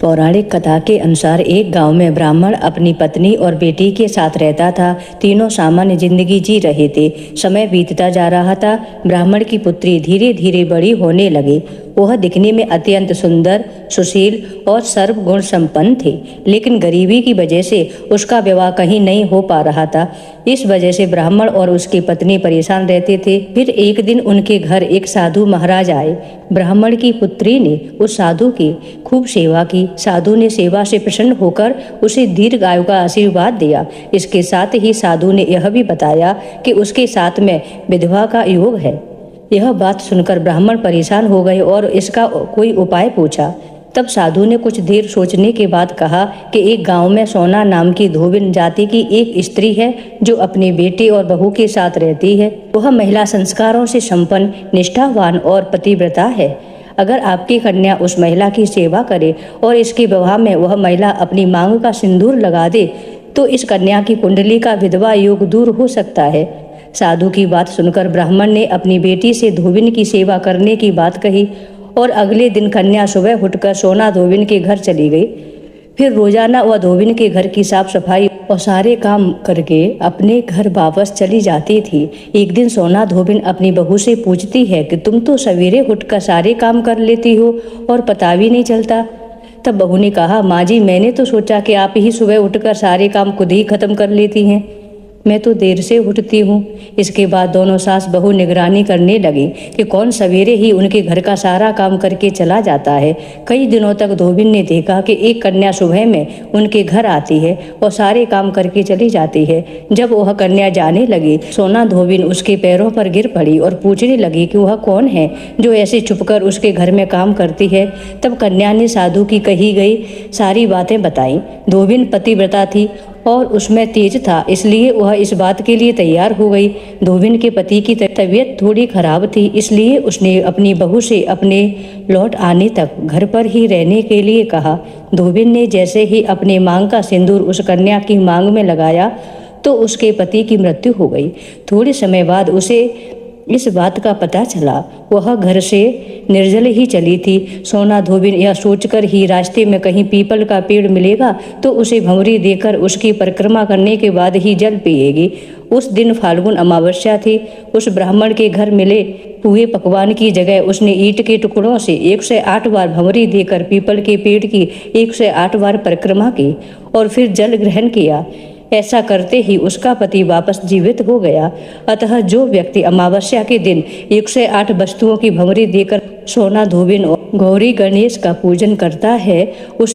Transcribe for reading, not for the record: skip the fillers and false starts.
पौराणिक कथा के अनुसार एक गांव में ब्राह्मण अपनी पत्नी और बेटी के साथ रहता था। तीनों सामान्य जिंदगी जी रहे थे। समय बीतता जा रहा था। ब्राह्मण की पुत्री धीरे धीरे बड़ी होने लगी। वह दिखने में अत्यंत सुंदर, सुशील और सर्वगुण संपन्न थी, लेकिन गरीबी की वजह से उसका विवाह कहीं नहीं हो पा रहा था। इस वजह से ब्राह्मण और उसकी पत्नी परेशान रहते थे। फिर एक दिन उनके घर एक साधु महाराज आए। ब्राह्मण की पुत्री ने उस साधु की खूब सेवा की। साधु ने सेवा से प्रसन्न होकर उसे दीर्घायु का आशीर्वाद दिया। इसके साथ ही साधु ने यह भी बताया कि उसके साथ में विधवा का योग है। यह बात सुनकर ब्राह्मण परेशान हो गए और इसका कोई उपाय पूछा। तब साधु ने कुछ देर सोचने के बाद कहा कि एक गांव में सोना नाम की धोबिन जाति की एक स्त्री है जो अपने बेटे और बहू के साथ रहती है। वह महिला संस्कारों से संपन्न, निष्ठावान और पतिव्रता है। अगर आपकी कन्या उस महिला की सेवा करे और इसके विवाह में वह महिला अपनी मांग का सिंदूर लगा दे तो इस कन्या की कुंडली का विधवा योग दूर हो सकता है। साधु की बात सुनकर ब्राह्मण ने अपनी बेटी से धोबिन की सेवा करने की बात कही और अगले दिन कन्या सुबह उठकर सोना धोबिन के घर चली गई। फिर रोजाना वह धोबिन के घर की साफ सफाई और सारे काम करके अपने घर वापस चली जाती थी। एक दिन सोना धोबिन अपनी बहू से पूछती है कि तुम तो सवेरे उठकर सारे काम कर लेती हो और पता भी नहीं चलता। तब बहू ने कहा, माँ जी, मैंने तो सोचा कि आप ही सुबह उठकर सारे काम खुद ही खत्म कर लेती हैं। मैं तो देर से उठती हूँ। इसके बाद दोनों सास बहू निगरानी करने लगी कि कौन सवेरे ही उनके घर का सारा काम करके चला जाता है। कई दिनों तक धोबिन ने देखा कि एक कन्या सुबह में उनके घर आती है और सारे काम करके चली जाती है। जब वह कन्या जाने लगी, सोना धोबिन उसके पैरों पर गिर पड़ी और पूछने लगी कि वह कौन है जो ऐसे छुपकर उसके घर में काम करती है। तब कन्या ने साधु की कही गई सारी बातें बताई। धोबिन पतिव्रता थी और उसमें तेज था, इसलिए वह इस बात के लिए तैयार हो गई। धोबिन के पति की तबीयत थोड़ी खराब थी, इसलिए उसने अपनी बहू से अपने लौट आने तक घर पर ही रहने के लिए कहा। धोबिन ने जैसे ही अपने मांग का सिंदूर उस कन्या की मांग में लगाया तो उसके पति की मृत्यु हो गई। थोड़े समय बाद उसे इस बात का पता चला। वह घर से निर्जल ही चली थी। सोना धोबिन यह सोचकर ही रास्ते में कहीं पीपल का पेड़ मिलेगा तो उसे भंवरी देकर उसकी परिक्रमा करने के बाद ही जल पिएगी। उस दिन फाल्गुन अमावस्या थी। उस ब्राह्मण के घर मिले हुए पकवान की जगह उसने ईंट के टुकड़ों से 108 बार भंवरी देकर पीपल के पेड़ की 108 बार परिक्रमा की और फिर जल ग्रहण किया। ऐसा करते ही उसका पति वापस जीवित हो गया। अतः जो व्यक्ति अमावस्या के दिन 108 वस्तुओं की भंवरी देकर सोना धोबिन और गौरी गणेश का पूजन करता है उस